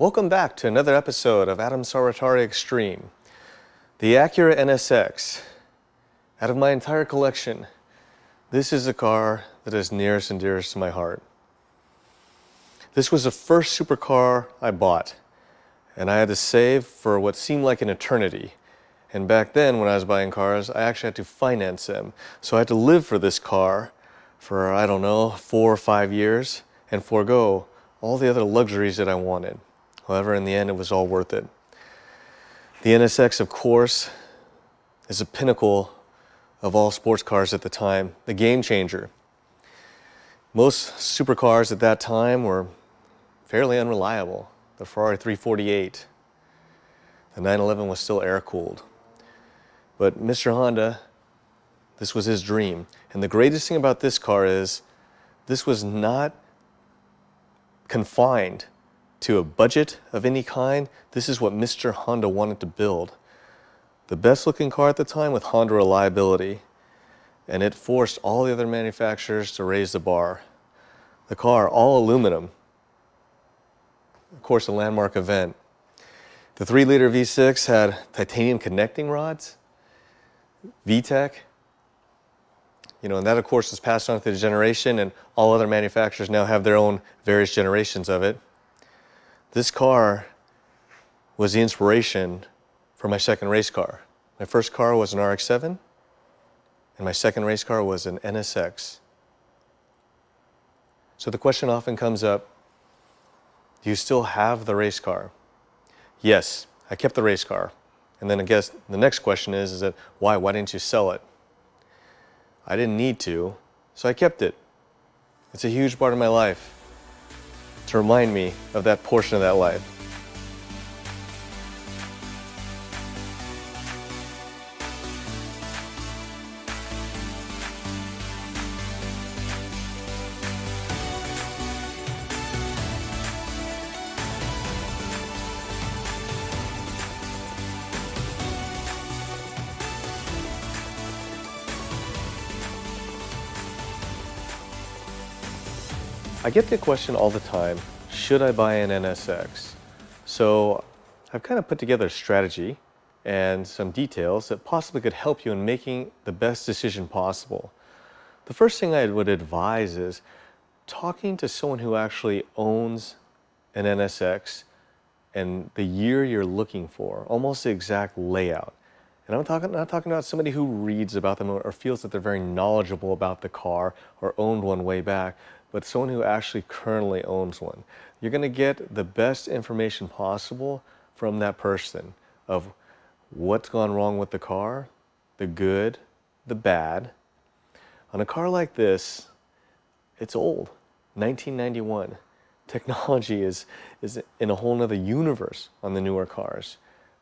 Welcome back to another episode of Saruwatari Extreme. The Acura NSX. Out of my entire collection, this is a car that is nearest and dearest to my heart. This was the first supercar I bought, and I had to save for what seemed like an eternity. And back then, when I was buying cars, I actually had to finance them. So I had to live for this car for, 4 or 5 years and forego all the other luxuries that I wanted. However, in the end, it was all worth it. The NSX, of course, is a pinnacle of all sports cars at the time, the game changer. Most supercars at that time were fairly unreliable. The Ferrari 348, the 911 was still air-cooled. But Mr. Honda, this was his dream. And the greatest thing about this car is this was not confined to a budget of any kind. This is what Mr. Honda wanted to build. The best looking car at the time with Honda reliability, and it forced all the other manufacturers to raise the bar. The car, all aluminum, of course a landmark event. The 3-liter V6 had titanium connecting rods, VTEC, and that of course is passed on through the generation, and all other manufacturers now have their own various generations of it. This car was the inspiration for my second race car. My first car was an RX-7, and my second race car was an NSX. So the question often comes up, do you still have the race car? Yes, I kept the race car. And then I guess the next question is that why didn't you sell it? I didn't need to, so I kept it. It's a huge part of my life to remind me of that portion of that life. I get the question all the time, should I buy an NSX? So I've kind of put together a strategy and some details that possibly could help you in making the best decision possible. The first thing I would advise is talking to someone who actually owns an NSX and the year you're looking for, almost the exact layout. And I'm not talking about somebody who reads about them or feels that they're very knowledgeable about the car or owned one way back, but someone who actually currently owns one. You're going to get the best information possible from that person of what's gone wrong with the car, the good, the bad. On a car like this, it's old, 1991. Technology is in a whole nother universe on the newer cars.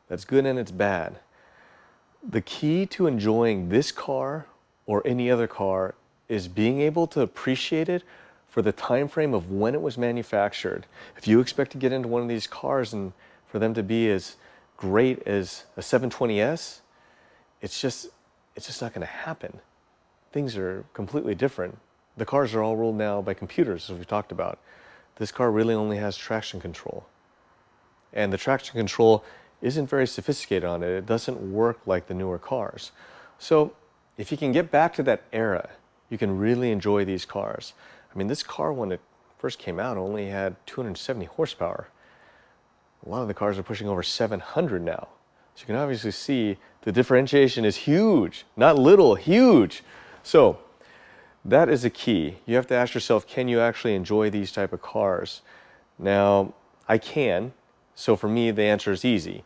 That's good and it's bad. The key to enjoying this car or any other car is being able to appreciate it for the time frame of when it was manufactured. If you expect to get into one of these cars and for them to be as great as a 720S, it's just not going to happen. Things are completely different. The cars are all ruled now by computers, as we talked about. This car really only has traction control. And the traction control isn't very sophisticated on it. It doesn't work like the newer cars. So if you can get back to that era, you can really enjoy these cars. I mean, this car, when it first came out, only had 270 horsepower. A lot of the cars are pushing over 700 now. So you can obviously see the differentiation is huge, not little, huge. So that is the key. You have to ask yourself, can you actually enjoy these type of cars? Now, I can. So for me, the answer is easy.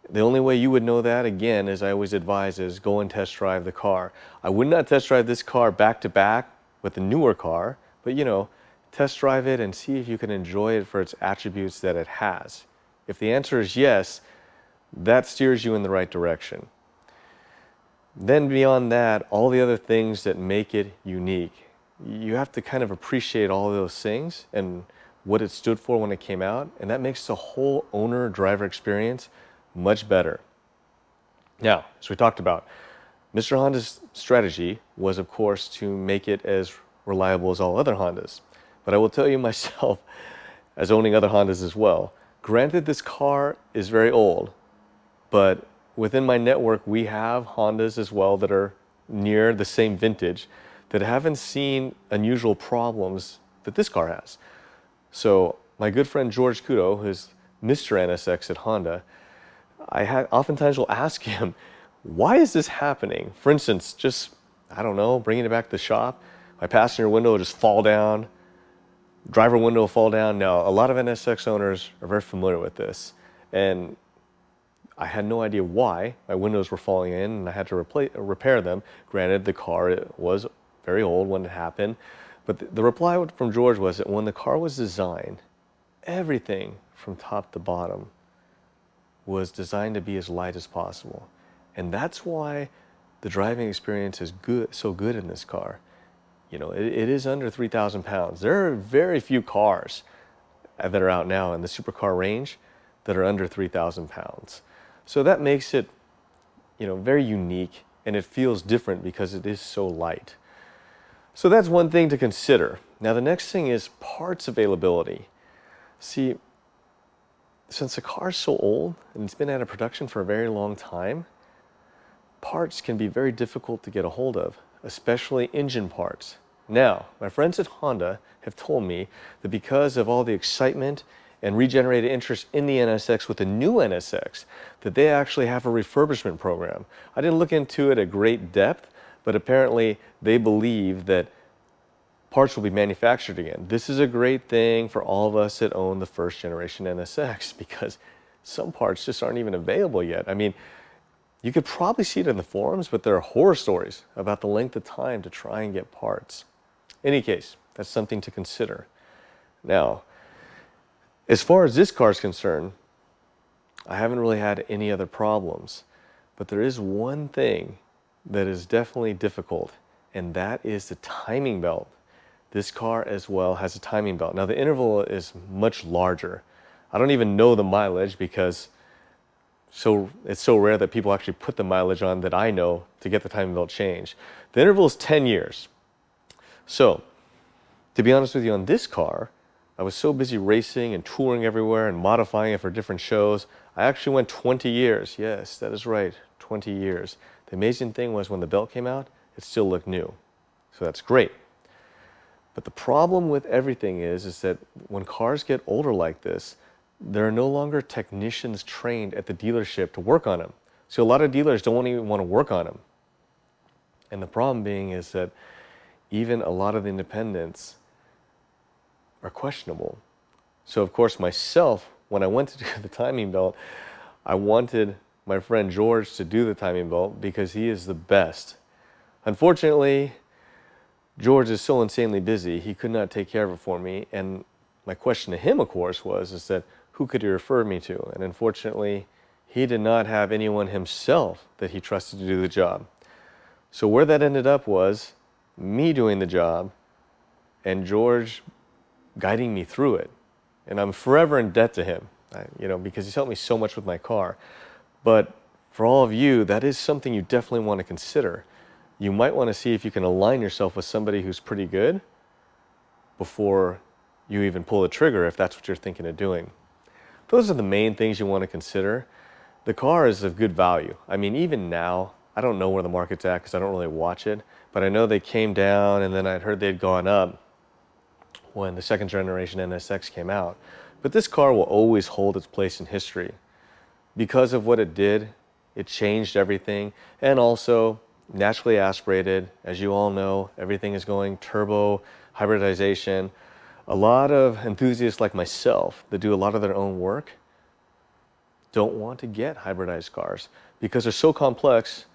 The only way you would know that, again, as I always advise, is go and test drive the car. I would not test drive this car back to back with the newer car, but test drive it and see if you can enjoy it for its attributes that it has. If the answer is yes, that steers you in the right direction. Then beyond that, all the other things that make it unique, you have to kind of appreciate all of those things and what it stood for when it came out, and that makes the whole owner-driver experience much better. Now, as we talked about, Mr. Honda's strategy was, of course, to make it as reliable as all other Hondas. But I will tell you myself, as owning other Hondas as well, Granted, this car is very old, but within my network, we have Hondas as well that are near the same vintage that haven't seen unusual problems that this car has. So my good friend George Kudo, who's Mr. NSX at Honda, oftentimes will ask him, why is this happening? For instance, just, I don't know, bringing it back to the shop, my passenger window will just fall down, driver window will fall down. Now, a lot of NSX owners are very familiar with this, and I had no idea why my windows were falling in, and I had to repair them. Granted, the car was very old when it happened, but the reply from George was that when the car was designed, everything from top to bottom was designed to be as light as possible. And that's why the driving experience is so good in this car. You know, it is under 3,000 pounds. There are very few cars that are out now in the supercar range that are under 3,000 pounds. So that makes it, you know, very unique, and it feels different because it is so light. So that's one thing to consider. Now the next thing is parts availability. See, since the car is so old and it's been out of production for a very long time, parts can be very difficult to get a hold of, especially engine parts. Now, my friends at Honda have told me that because of all the excitement and regenerated interest in the NSX with the new NSX, that they actually have a refurbishment program. I didn't look into it at great depth, but apparently they believe that parts will be manufactured again. This is a great thing for all of us that own the first generation NSX, because some parts just aren't even available yet. I mean, you could probably see it in the forums, but there are horror stories about the length of time to try and get parts. In any case, that's something to consider. Now, as far as this car is concerned, I haven't really had any other problems, but there is one thing that is definitely difficult, and that is the timing belt. This car as well has a timing belt. Now the interval is much larger. I don't even know the mileage because it's so rare that people actually put the mileage on that I know to get the timing belt changed. The interval is 10 years. So, to be honest with you, on this car, I was so busy racing and touring everywhere and modifying it for different shows, I actually went 20 years. Yes, that is right, 20 years. The amazing thing was when the belt came out, it still looked new. So that's great. But the problem with everything is that when cars get older like this, there are no longer technicians trained at the dealership to work on them. So a lot of dealers don't even want to work on them. And the problem being is that even a lot of the independents are questionable. So of course myself, when I went to do the timing belt, I wanted my friend George to do the timing belt because he is the best. Unfortunately, George is so insanely busy, he could not take care of it for me. And my question to him, of course, is that who could he refer me to? And unfortunately, he did not have anyone himself that he trusted to do the job. So where that ended up was me doing the job and George guiding me through it. And I'm forever in debt to him, because he's helped me so much with my car. But for all of you, that is something you definitely want to consider. You might want to see if you can align yourself with somebody who's pretty good before you even pull the trigger, if that's what you're thinking of doing. Those are the main things you want to consider. The car is of good value. I mean, even now, I don't know where the market's at because I don't really watch it, but I know they came down and then I'd heard they'd gone up when the second generation NSX came out. But this car will always hold its place in history. Because of what it did, it changed everything, and also naturally aspirated. As you all know, everything is going turbo, hybridization. A lot of enthusiasts like myself that do a lot of their own work don't want to get hybridized cars because they're so complex,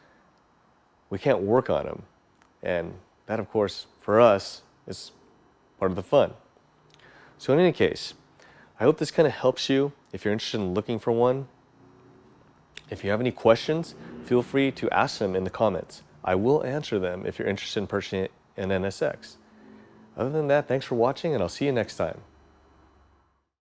we can't work on them. And that, of course, for us, is part of the fun. So in any case, I hope this kind of helps you if you're interested in looking for one. If you have any questions, feel free to ask them in the comments. I will answer them if you're interested in purchasing an NSX. Other than that, thanks for watching, and I'll see you next time.